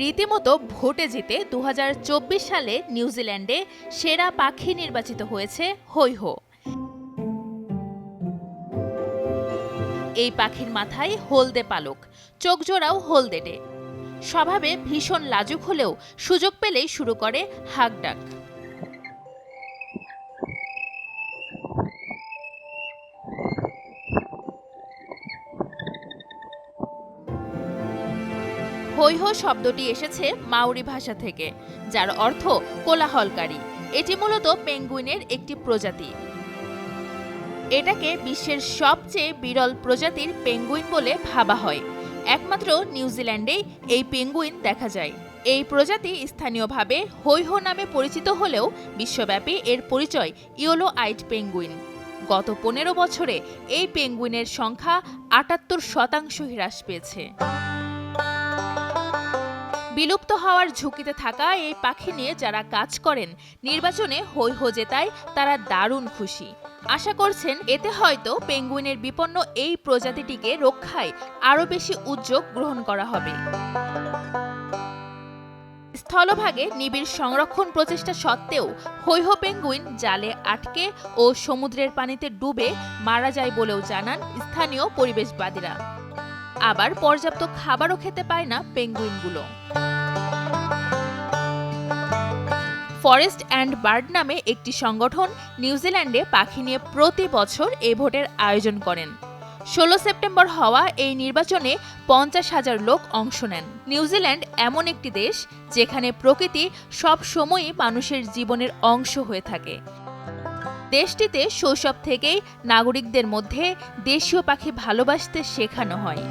রীতিমতো ভোটে জিতে ২০২৪ সালে নিউজিল্যান্ডে সেরা পাখি নির্বাচিত হয়েছে হৈহো। এই পাখির মাথায় হলদে পালক, চোখজোড়াও হলদেটে। স্বভাবে ভীষণ লাজুক হলেও সুযোগ পেলেই শুরু করে হাঁক ডাক। হৈহো শব্দটি এসেছে মাওরি ভাষা থেকে, যার অর্থ কোলাহলকারী। এটি মূলত পেঙ্গুইনের একটি প্রজাতি। এটাকে বিশ্বের সবচেয়ে বিরল প্রজাতির পেঙ্গুইন বলে ভাবা হয়। একমাত্র নিউজিল্যান্ডেই এই পেঙ্গুইন দেখা যায়। এই প্রজাতি স্থানীয়ভাবে হৈহো নামে পরিচিত হলেও বিশ্বব্যাপী এর পরিচয় ইয়েলো আইড পেঙ্গুইন। গত ১৫ বছরে এই পেঙ্গুইনের সংখ্যা ৭৮% হ্রাস পেয়েছে। বিলুপ্ত হওয়ার ঝুঁকিতে থাকা এই পাখি নিয়ে যারা কাজ করেন, নির্বাচনে হৈহো জেতায় তারা দারুণ খুশি। আশা করছেন এতে হয়তো পেঙ্গুইনের বিপন্ন এই প্রজাতিটিকে রক্ষায় আরও বেশি উদ্যোগ গ্রহণ করা হবে। স্থলভাগে নিবিড় সংরক্ষণ প্রচেষ্টা সত্ত্বেও হৈহো পেঙ্গুইন জালে আটকে ও সমুদ্রের পানিতে ডুবে মারা যায় বলেও জানান স্থানীয় পরিবেশবাদীরা। আবার পর্যাপ্ত খাবারও খেতে পায় না পেঙ্গুইনগুলো। ফরেস্ট অ্যান্ড বার্ড নামে একটি সংগঠন নিউজিল্যান্ডে পাখি নিয়ে প্রতি বছর এই ভোটের আয়োজন করেন। ১৬ সেপ্টেম্বর হওয়া এই নির্বাচনে ৫০,০০০ লোক অংশ নেন। নিউজিল্যান্ড এমন একটি দেশ যেখানে প্রকৃতি সব সময়ই মানুষের জীবনের অংশ হয়ে থাকে। দেশটিতে শৈশব থেকেই নাগরিকদের মধ্যে দেশীয় পাখি ভালোবাসতে শেখানো হয়।